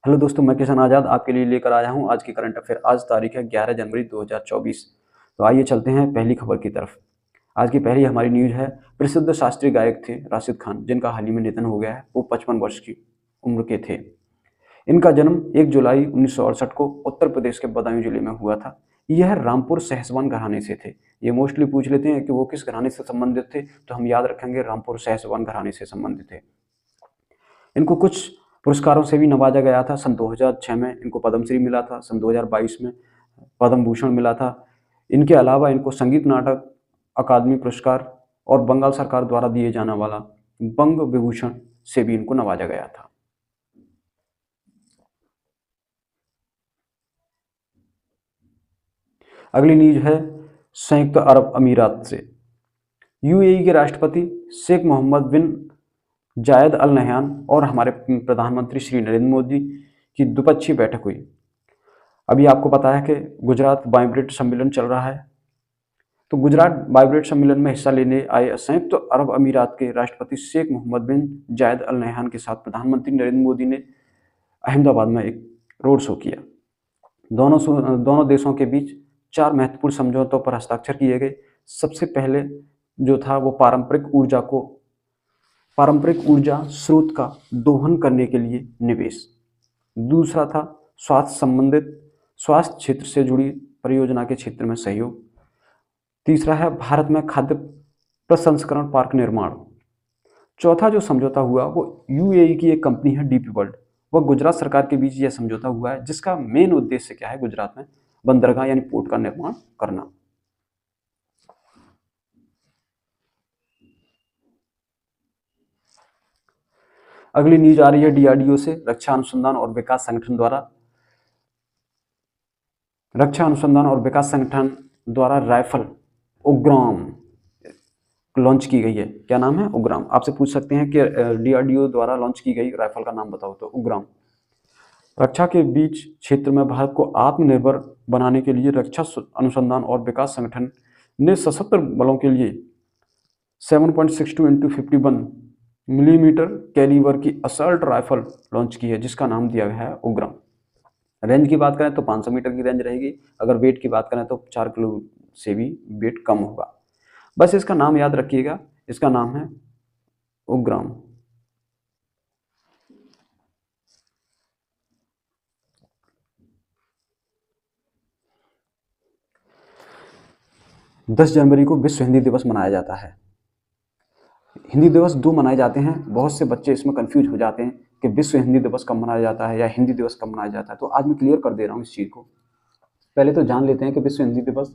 Hello दोस्तों, मैं किशन आज़ाद आपके लिए लेकर आया हूं आज की करंट अफेयर। आज तारीख है 11 जनवरी 2024। तो आइए चलते हैं पहली खबर की तरफ। आज की पहली हमारी न्यूज़ है, प्रसिद्ध शास्त्रीय गायक थे राशिद खान, जिनका हाल ही में निधन हो गया है। वो 55 वर्ष की उम्र के थे। इनका जन्म 1 जुलाई 1968 को उत्तर प्रदेश के बदायूं जिले में हुआ था। यह रामपुर सहसवान घराने से थे। ये मोस्टली पूछ लेते हैं कि वो किस घराने से संबंधित थे, तो हम याद रखेंगे रामपुर सहसवान घराने से संबंधित थे। इनको कुछ पुरस्कारों से भी नवाजा गया था। सन 2006 में इनको पद्मश्री मिला था। सन 2022 में पद्म भूषण मिला था। इनके अलावा इनको संगीत नाटक अकादमी पुरस्कार और बंगाल सरकार द्वारा दिए जाने वाला बंग विभूषण से भी इनको नवाजा गया था। अगली न्यूज है संयुक्त अरब अमीरात से। यूएई के राष्ट्रपति शेख मोहम्मद बिन जायद अल नहयान और हमारे प्रधानमंत्री श्री नरेंद्र मोदी की द्विपक्षीय बैठक हुई। अभी आपको पता है कि गुजरात वाइब्रेंट सम्मेलन चल रहा है। तो गुजरात वाइब्रेंट सम्मेलन में हिस्सा लेने आए संयुक्त अरब अमीरात के राष्ट्रपति शेख मोहम्मद बिन जायद अल नहयान के साथ प्रधानमंत्री नरेंद्र मोदी ने अहमदाबाद में एक रोड शो किया। दोनों देशों के बीच 4 महत्वपूर्ण समझौतों पर हस्ताक्षर किए गए। सबसे पहले जो था वो पारंपरिक ऊर्जा स्रोत का दोहन करने के लिए निवेश। दूसरा था स्वास्थ्य क्षेत्र से जुड़ी परियोजना के क्षेत्र में सहयोग। तीसरा है भारत में खाद्य प्रसंस्करण पार्क निर्माण। चौथा जो समझौता हुआ वो यूएई की एक कंपनी है डीपी वर्ल्ड, वह गुजरात सरकार के बीच यह समझौता हुआ है, जिसका मेन उद्देश्य क्या है, गुजरात में बंदरगाह यानी पोर्ट का निर्माण करना। अगली न्यूज आ रही है डीआरडीओ से। रक्षा अनुसंधान और विकास संगठन द्वारा राइफल उग्राम लॉन्च की गई है। क्या नाम है? उग्राम। आपसे पूछ सकते हैं कि डीआरडीओ द्वारा लॉन्च की गई राइफल का नाम बताओ, तो उग्राम। रक्षा के बीच क्षेत्र में भारत को आत्मनिर्भर बनाने के लिए रक्षा अनुसंधान और विकास संगठन ने सशस्त्र बलों के लिए 7.62 × 51 मिलीमीटर कैलिबर की असल्ट राइफल लॉन्च की है, जिसका नाम दिया गया है उग्राम। रेंज की बात करें तो 500 मीटर की रेंज रहेगी। अगर वेट की बात करें तो 4 किलो से भी वेट कम होगा। बस इसका नाम याद रखिएगा, इसका नाम है उग्राम। दस जनवरी को विश्व हिंदी दिवस मनाया जाता है। हिंदी दिवस 2 मनाए जाते हैं। बहुत से बच्चे इसमें कंफ्यूज हो जाते हैं कि विश्व हिंदी दिवस कब मनाया जाता है या हिंदी दिवस कब मनाया जाता है। तो आज मैं क्लियर कर दे रहा हूँ इस चीज़ को। पहले तो जान लेते हैं कि विश्व हिंदी दिवस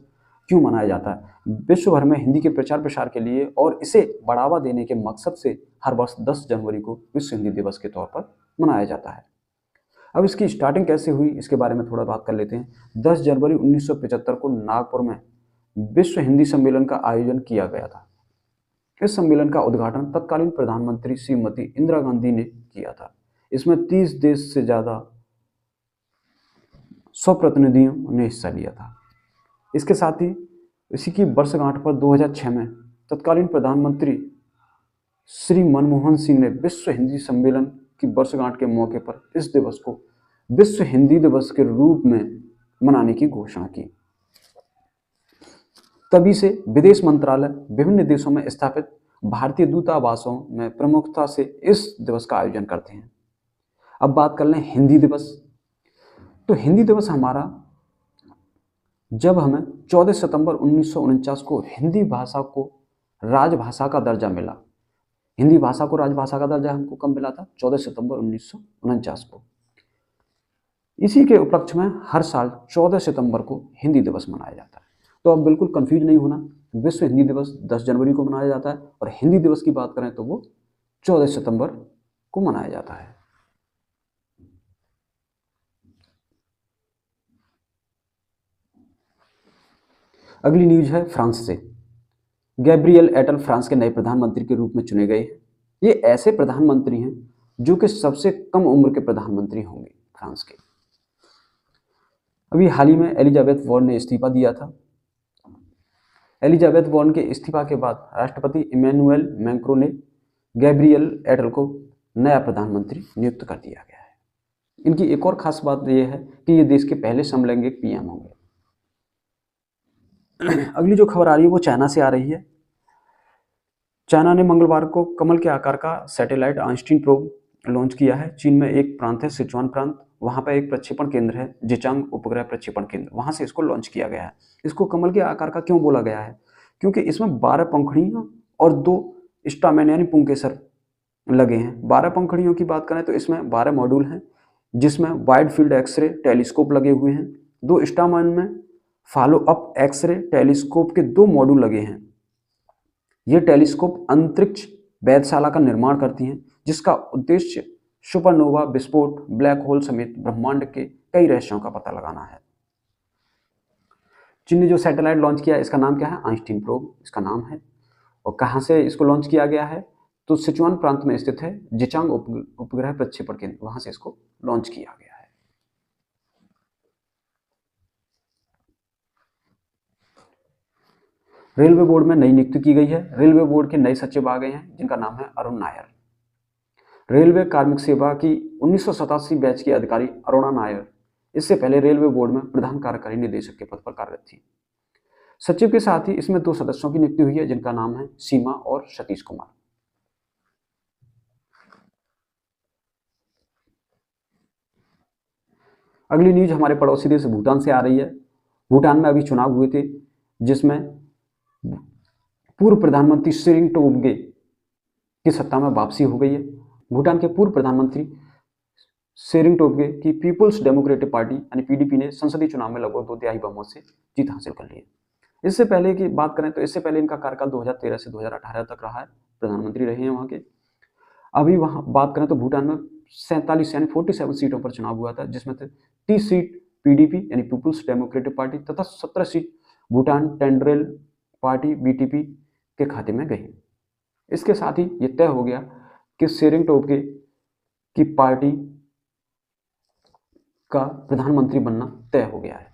क्यों मनाया जाता है। विश्व भर में हिंदी के प्रचार प्रसार के लिए और इसे बढ़ावा देने के मकसद से हर वर्ष 10 जनवरी को विश्व हिंदी दिवस के तौर पर मनाया जाता है। अब इसकी स्टार्टिंग कैसे हुई, इसके बारे में थोड़ा बात कर लेते हैं। 10 जनवरी 1975 को नागपुर में विश्व हिंदी सम्मेलन का आयोजन किया गया था। इस सम्मेलन का उद्घाटन तत्कालीन प्रधानमंत्री श्रीमती इंदिरा गांधी ने किया था। इसमें 30 देश से ज़्यादा 100 प्रतिनिधियों ने हिस्सा लिया था। इसके साथ ही इसी की वर्षगांठ पर 2006 में तत्कालीन प्रधानमंत्री श्री मनमोहन सिंह ने विश्व हिंदी सम्मेलन की वर्षगांठ के मौके पर इस दिवस को विश्व हिंदी दिवस के रूप में मनाने की घोषणा की। तभी से विदेश मंत्रालय विभिन्न देशों में स्थापित भारतीय दूतावासों में प्रमुखता से इस दिवस का आयोजन करते हैं। अब बात कर लें हिंदी दिवस। तो हिंदी दिवस हमारा जब हमें 14 सितंबर 1949 को हिंदी भाषा को राजभाषा का दर्जा मिला। हिंदी भाषा को राजभाषा का दर्जा हमको कब मिला था? 14 सितंबर 1949 को। इसी के उपलक्ष्य में हर साल 14 सितंबर को हिंदी दिवस मनाया जाता है। तो अब बिल्कुल कंफ्यूज नहीं होना, विश्व हिंदी दिवस 10 जनवरी को मनाया जाता है और हिंदी दिवस की बात करें तो वो 14 सितंबर को मनाया जाता है। अगली न्यूज है फ्रांस से। गैब्रियल एटल फ्रांस के नए प्रधानमंत्री के रूप में चुने गए हैं। ये ऐसे प्रधानमंत्री हैं जो कि सबसे कम उम्र के प्रधानमंत्री होंगे फ्रांस के। अभी हाल ही में एलिजाबेथ वॉर्न ने इस्तीफा दिया था। एलिजाबेथ वॉर्न के इस्तीफा के बाद राष्ट्रपति इमैनुएल मैक्रों ने गैब्रियल एटल को नया प्रधानमंत्री नियुक्त कर दिया गया है। इनकी एक और खास बात यह है कि ये देश के पहले समलैंगिक पीएम होंगे। अगली जो खबर आ रही है वो चाइना से आ रही है। चाइना ने मंगलवार को कमल के आकार का सैटेलाइट आइंस्टीन प्रोब लॉन्च किया है। चीन में एक प्रांत है सिचुआन प्रांत, वहां पर एक प्रक्षेपण केंद्र है जिचांग उपग्रह प्रक्षेपण केंद्र, वहां से इसको लॉन्च किया गया है। इसको कमल के आकार का क्यों बोला गया है? क्योंकि इसमें 12 पंखुड़ियां और 2 स्टामेन यानी पुंकेसर लगे हैं। 12 पंखुड़ियों की बात करें तो इसमें 12 मॉड्यूल हैं, जिसमें वाइड फील्ड एक्सरे टेलीस्कोप लगे हुए हैं। 2 स्टामेन में फॉलो अप एक्सरे टेलीस्कोप के 2 मॉड्यूल लगे हैं। ये टेलीस्कोप अंतरिक्ष वेधशाला का निर्माण करती हैं, जिसका उद्देश्य सुपरनोवा विस्फोट, ब्लैक होल समेत ब्रह्मांड के कई रहस्यों का पता लगाना है। चीन ने जो सैटेलाइट लॉन्च किया इसका नाम क्या है? आइंस्टीन प्रोब इसका नाम है। और कहाँ से इसको लॉन्च किया गया है? तो सिचुआन प्रांत में स्थित है जिचांग उपग्रह प्रक्षेपण केंद्र, वहां से इसको लॉन्च किया गया है। रेलवे बोर्ड में नई नियुक्ति की गई है। रेलवे बोर्ड के नए सचिव आ गए हैं, जिनका नाम है अरुण नायर। रेलवे कार्मिक सेवा की 1987 बैच की अधिकारी अरुणा नायर इससे पहले रेलवे बोर्ड में प्रधान कार्यकारी निदेशक के पद पर कार्यरत थी। सचिव के साथ ही इसमें 2 सदस्यों की नियुक्ति हुई है, जिनका नाम है सीमा और सतीश कुमार। अगली न्यूज हमारे पड़ोसी देश भूटान से आ रही है। भूटान में अभी चुनाव हुए थे, जिसमें पूर्व प्रधानमंत्री त्शेरिंग टोब्गे की सत्ता में वापसी हो गई है। भूटान के पूर्व प्रधानमंत्री त्शेरिंग टोब्गे की पीपुल्स डेमोक्रेटिक पार्टी यानी पीडीपी ने संसदीय चुनाव में लगभग 2 तिहाई बहुमत से जीत हासिल कर ली है। इससे पहले की बात करें तो इससे पहले इनका कार्यकाल 2013 से 2018 तक रहा है, प्रधानमंत्री रहे हैं वहाँ के। अभी वहाँ बात करें तो भूटान में 47 यानी 47 सीटों पर चुनाव हुआ था, जिसमें से 30 सीट पीडीपी यानी पीपुल्स डेमोक्रेटिक पार्टी तथा 17 सीट भूटान टेंडरेल पार्टी बीटीपी के खाते में गई। इसके साथ ही ये तय हो गया कि त्शेरिंग टोब्गे की पार्टी का प्रधानमंत्री बनना तय हो गया है।